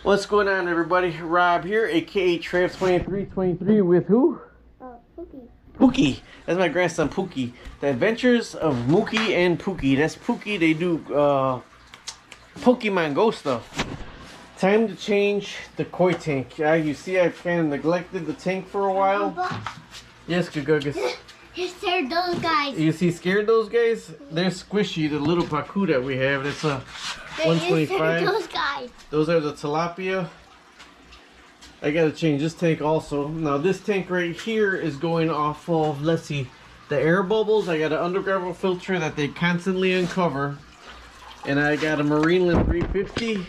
What's going on, everybody? Rob here, aka Trav2323 with who? Pookie. Pookie. That's my grandson Pookie. The Adventures of Mookie and Pookie. That's Pookie. They do Pokemon Go stuff. Time to change the koi tank. You see, I've kind of neglected the tank for a while. Yes, Gugus. He scared those guys. You see, scared those guys? They're squishy. The little pacu that we have. It's a 125. Those guys. Those are the tilapia. I gotta change this tank also. Now this tank right here is going off of, let's see, the air bubbles. I got an undergravel filter that they constantly uncover. And I got a Marineland 350.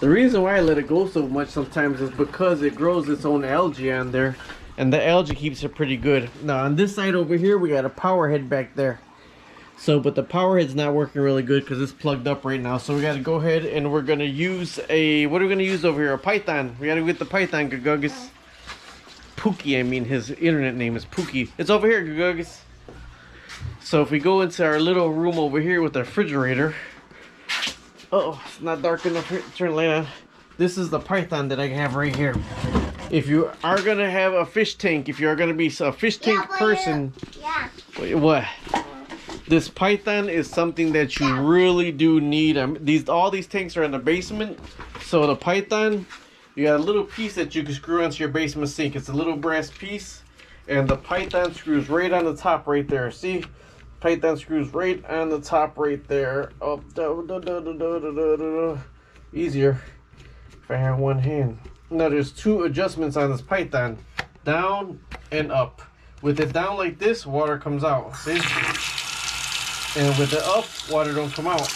The reason why I let it go so much sometimes is because it grows its own algae on there. And the algae keeps it pretty good. Now on this side over here, we got a power head back there. So, but the power head's not working really good because it's plugged up right now. So we got to go ahead and we're going to use a, what are we going to use over here? A Python. We got to get the Python, Gugus. Pookie, I mean, his internet name is Pookie. It's over here, Gugus. So if we go into our little room over here with the refrigerator. Oh, it's not dark enough here. Turn the light on. This is the Python that I have right here. If you are going to have a fish tank, if you are going to be a fish tank person. Yeah. Wait, what? This Python is something that you really do need. All these tanks are in the basement. So the Python, you got a little piece that you can screw onto your basement sink. It's a little brass piece. And the Python screws right on the top right there. See? Python screws right on the top right there. Up, easier if I have one hand. Now there's two adjustments on this Python. Down and up. With it down like this, water comes out. See? And with it up, water don't come out.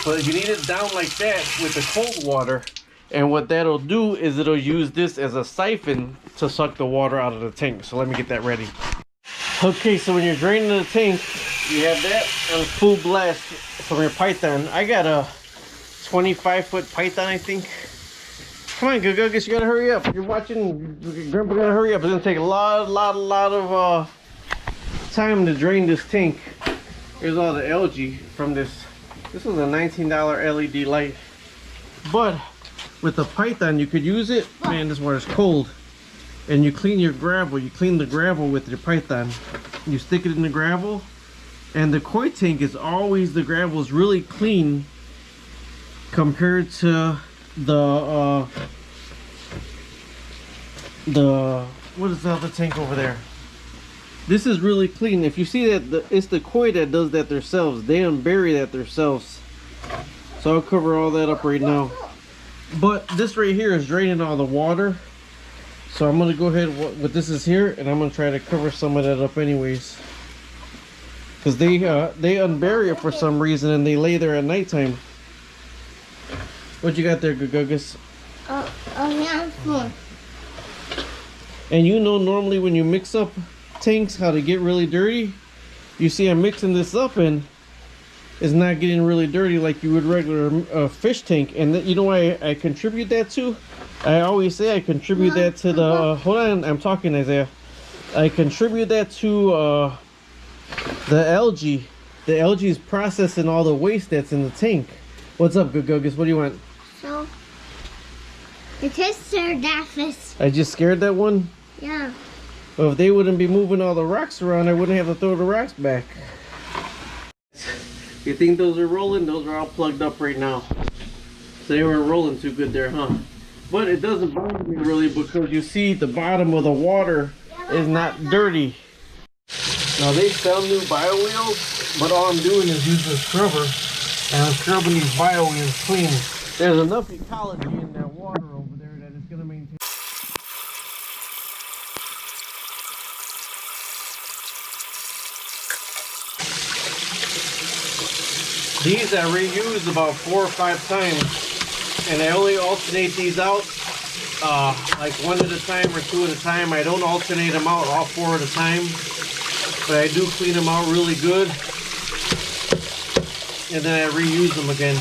But you need it down like that with the cold water. And what that'll do is it'll use this as a siphon to suck the water out of the tank. So let me get that ready. Okay, so when you're draining the tank, you have that on full blast from your Python. I got a 25-foot Python, I think. Come on, Gugus, you gotta hurry up. You're watching, Grandpa gotta hurry up. It's gonna take a lot of time to drain this tank. Here's all the algae from this. This is a $19 LED light. But with the Python, you could use it. Man, this water's cold. And you clean your gravel. You clean the gravel with your Python. You stick it in the gravel. And the koi tank is always, the gravel is really clean compared to the what is the other tank over there? This is really clean. If you see that, it's the koi that does that themselves. They unbury that themselves. So I'll cover all that up right now. But this right here is draining all the water. So I'm going to go ahead with this is here, and I'm going to try to cover some of that up anyways. Because they unbury it for some reason, and they lay there at nighttime. What you got there, Gugus? Yeah, spoon. And you know, normally when you mix up tanks, how to get really dirty. You see I'm mixing this up and it's not getting really dirty like you would regular fish tank. And you know why I contribute that to? I always say I contribute that to the hold on, I'm talking, Isaiah. I contribute that to the algae. The algae is processing all the waste that's in the tank. What's up, Gugus? What do you want? So it is Sardafis. I just scared that one? Yeah. Well, if they wouldn't be moving all the rocks around, I wouldn't have to throw the rocks back. You think those are rolling? Those are all plugged up right now. So they weren't rolling too good there, huh? But it doesn't bother me really because you see the bottom of the water is not dirty. Now they sell new bio wheels, but all I'm doing is using a scrubber and I'm scrubbing these bio wheels clean. There's enough ecology in that water over there that it's going to maintain. These I reuse about 4 or 5 times, and I only alternate these out like 1 at a time or 2 at a time. I don't alternate them out all 4 at a time, but I do clean them out really good, and then I reuse them again.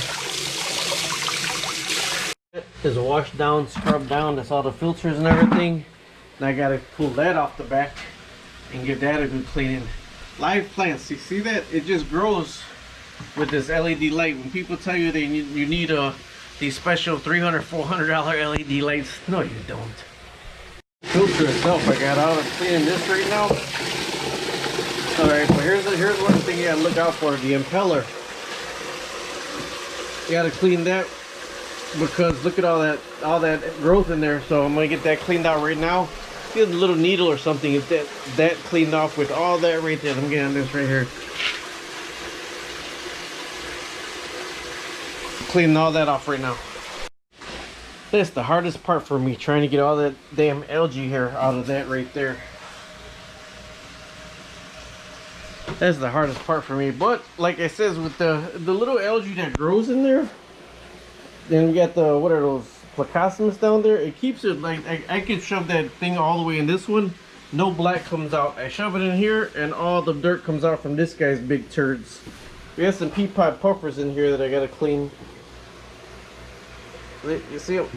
Is washed down, scrubbed down. That's all the filters and everything. And I gotta pull that off the back and give that a good cleaning. Live plants, you see that? It just grows with this LED light. When people tell you you need a these special $300, $400 LED lights. No, you don't. Filter itself, I got out of cleaning this right now. Alright, but here's one thing you gotta look out for, the impeller. You gotta clean that because look at all that growth in there. So I'm gonna get that cleaned out right now. Get a little needle or something, get that cleaned off with all that right there. I'm getting this right here. Cleaning all that off right now. That's the hardest part for me, trying to get all that damn algae hair out of that right there. That's the hardest part for me. But like I says, with the little algae that grows in there, then we got the, what are those, placasimus down there. It keeps it like, I can shove that thing all the way in this one. No black comes out. I shove it in here and all the dirt comes out from this guy's big turds. We have some pea pod puffers in here that I gotta clean. You see them?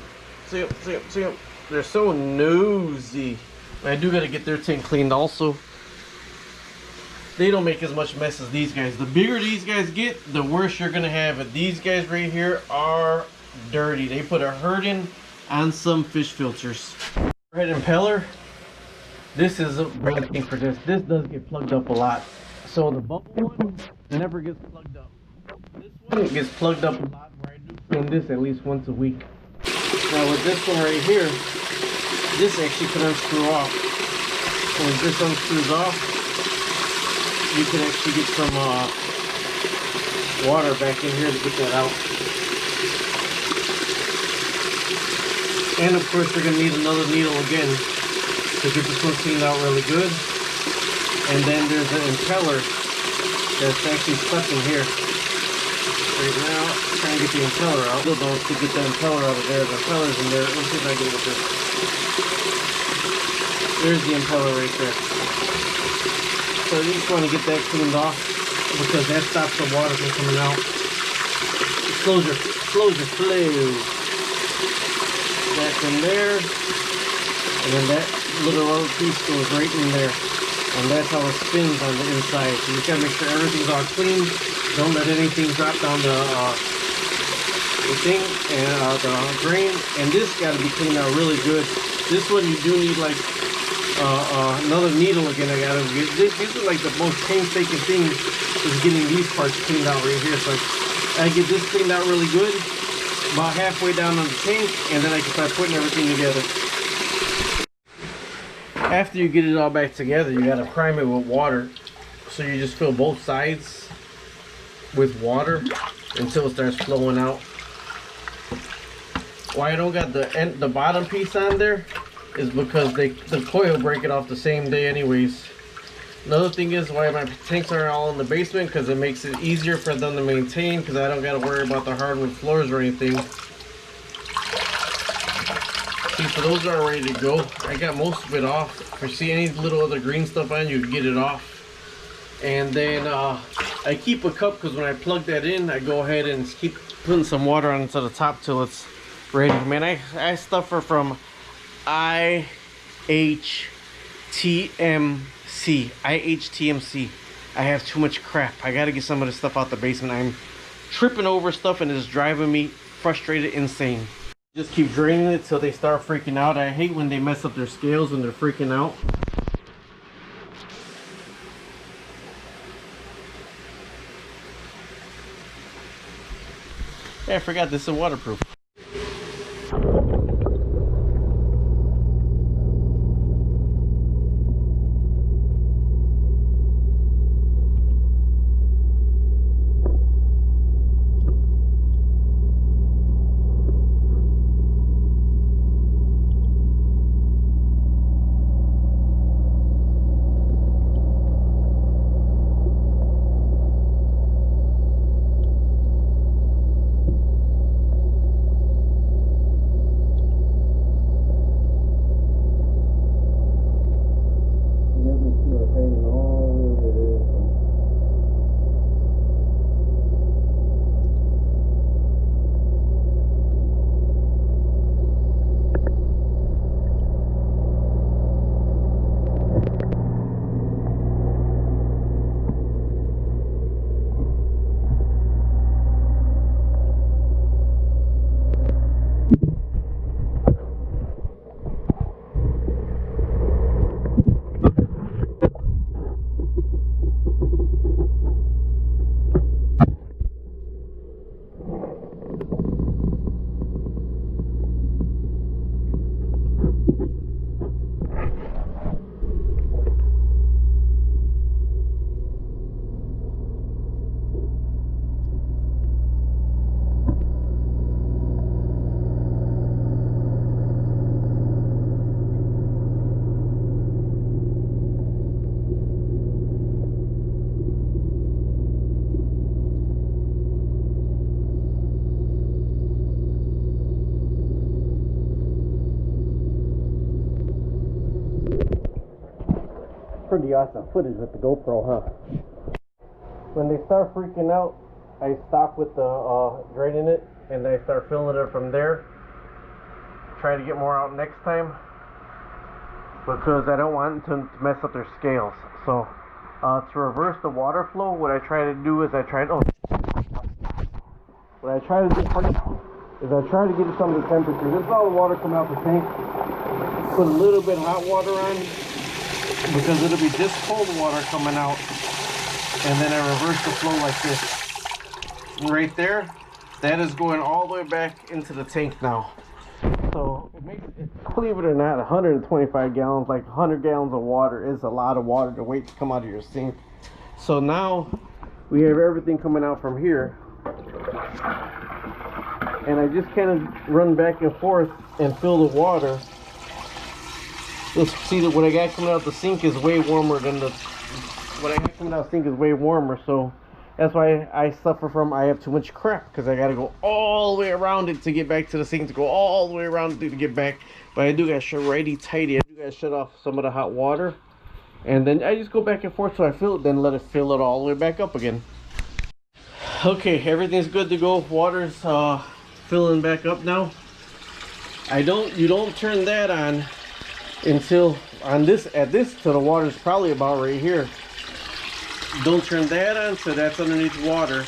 See them? See them? See them? They're so nosy. I do gotta get their tank cleaned also. They don't make as much mess as these guys. The bigger these guys get, the worse you're gonna have it. These guys right here are dirty. They put a hurting on some fish filters. Red impeller. This is a bad thing for this. This does get plugged up a lot. So the bubble one never gets plugged up. This one gets plugged up a lot, where I do clean this at least once a week. Now with this one right here, this actually can unscrew off. And if this unscrews off, you can actually get some water back in here to get that out. And of course you're going to need another needle again to get this one cleaned out really good. And then there's an impeller that's actually stuck in here. Right now, I'm trying to get the impeller out. Still don't to get the impeller out of there. The impeller's in there. Let's see if I can get this. There's the impeller right there. So you just want to get that cleaned off because that stops the water from coming out. Slows your flow. That's in there, and then that little rubber piece goes right in there, and that's how it spins on the inside. So you gotta make sure everything's all clean. Don't let anything drop down the thing and the drain. And this gotta be cleaned out really good. This one you do need like another needle again. I gotta get this is like the most painstaking thing is getting these parts cleaned out right here. So I get this cleaned out really good. About halfway down on the tank, and then I can start putting everything together. After you get it all back together, you gotta prime it with water. So you just fill both sides with water until it starts flowing out. Why I don't got the bottom piece on there is because the coil break it off the same day anyways. Another thing is why my tanks are all in the basement, because it makes it easier for them to maintain, because I don't got to worry about the hardwood floors or anything. See, so those are ready to go. I got most of it off. If you see any little other green stuff on, you can get it off. And then I keep a cup, because when I plug that in, I go ahead and keep putting some water on to the top till it's ready. Man, I suffer from IHTMC. I have too much crap. I gotta get some of this stuff out the basement. I'm tripping over stuff and it's driving me frustrated, insane. Just keep draining it till they start freaking out. I hate when they mess up their scales when they're freaking out. Hey, I forgot this is waterproof. Pretty awesome footage with the GoPro, huh? When they start freaking out, I stop with the draining it, and then I start filling it from there. Try to get more out next time, because I don't want to mess up their scales. So to reverse the water flow, what I try to do is I try to get some of the temperature. This is all the water coming out the tank. Put a little bit of hot water on, because it'll be this cold water coming out, and then I reverse the flow like this. Right there, that is going all the way back into the tank now. So it makes it, believe it or not, 125 gallons, like 100 gallons of water is a lot of water to wait to come out of your sink. So now we have everything coming out from here, and I just kind of run back and forth and fill the water. You'll see that what I got coming out the sink is way warmer than what I got coming out the sink is way warmer. So that's why I suffer from, I have too much crap, because I got to go all the way around it to get back to the sink, to go all the way around it to get back. But I do got to shut righty tighty. I do got to shut off some of the hot water, and then I just go back and forth till I fill it, then let it fill it all the way back up again. Okay, everything's good to go. Water's filling back up now. You don't turn that on until till the water's probably about right here. Don't turn that on, so that's underneath water.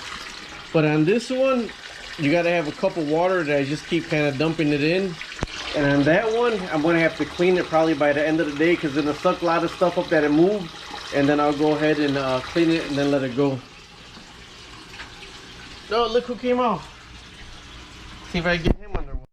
But on this one, you got to have a cup of water that I just keep kind of dumping it in. And on that one, I'm going to have to clean it probably by the end of the day, because it'll suck a lot of stuff up that it moved. And then I'll go ahead and clean it and then let it go. Oh, look who came out. See if I can get him under one.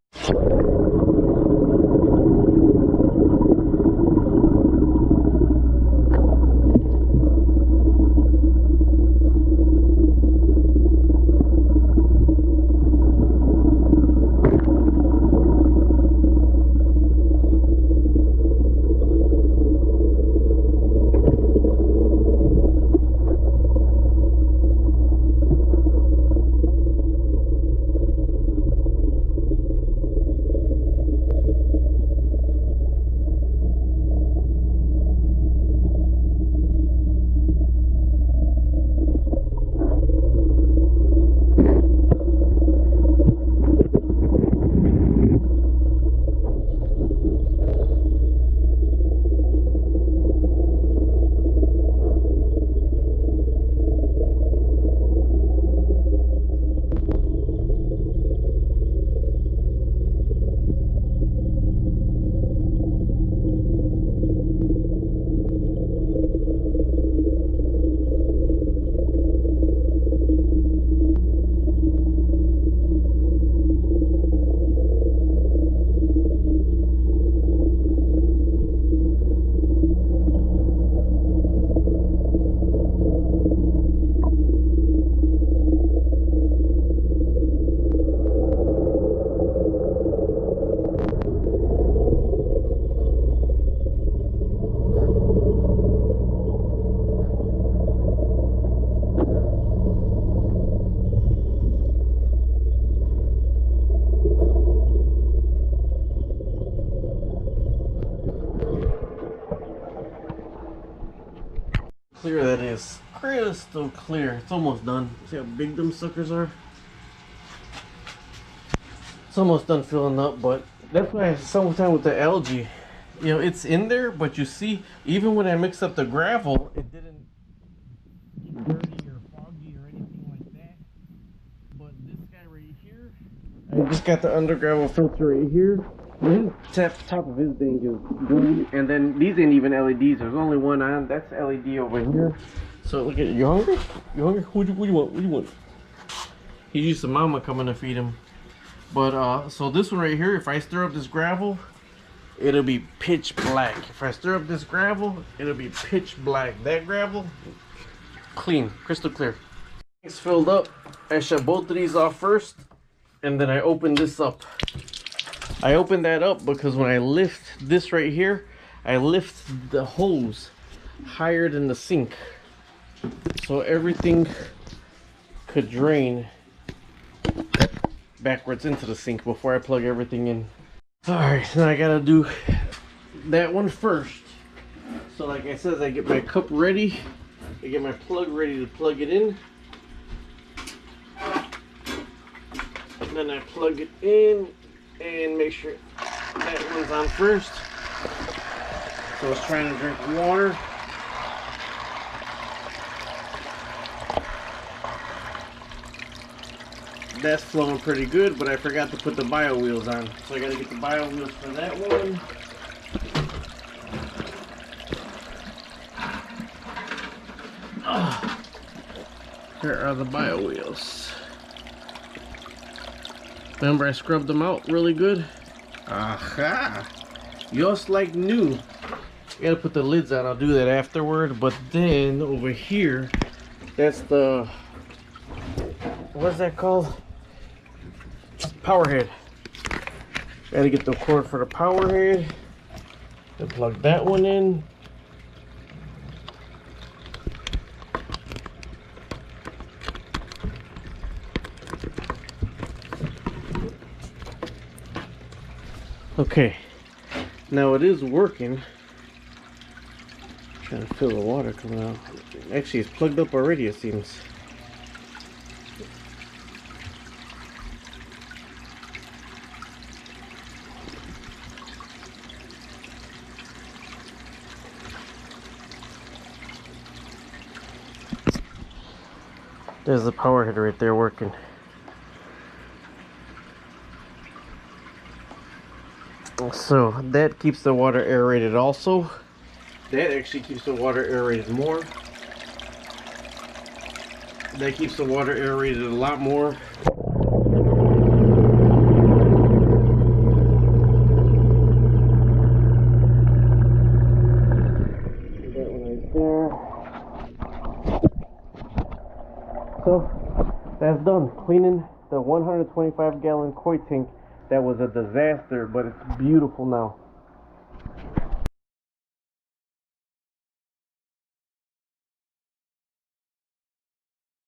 Clear that is. Crystal clear. It's almost done. See how big them suckers are? It's almost done filling up, but that's why sometimes with the algae, you know, it's in there, but you see, even when I mixed up the gravel, it didn't get dirty or foggy or anything like that. But this guy right here, I just got the under gravel filter right here. His top of his thing is green, and then these ain't even LEDs. There's only one on. That's LED over here. So look at it. You hungry? You hungry? What do you want? What do you want? He's used to mama coming to feed him. But so this one right here, if I stir up this gravel, it'll be pitch black. If I stir up this gravel, it'll be pitch black. That gravel, clean, crystal clear. It's filled up. I shut both of these off first, and then I open this up. I open that up because when I lift this right here, I lift the hose higher than the sink, so everything could drain backwards into the sink before I plug everything in. Alright, now I gotta do that one first. So like I said, I get my cup ready. I get my plug ready to plug it in. And then I plug it in and make sure that one's on first. So it's trying to drink water. That's flowing pretty good, but I forgot to put the bio wheels on. So I gotta get the bio wheels for that one. Here are the bio wheels. Remember I scrubbed them out really good? Aha! Just like new. I gotta put the lids on, I'll do that afterward. But then over here, that's the, what's that called? Power head. Gotta get the cord for the power head. Then plug that one in. Okay, now it is working. Trying to feel the water coming out. Actually, it's plugged up already, it seems. There's the power head right there working. So that keeps the water aerated also. That actually keeps the water aerated more. That keeps the water aerated a lot more. That one right there. So that's done. Cleaning the 125-gallon koi tank. That was a disaster, but it's beautiful now.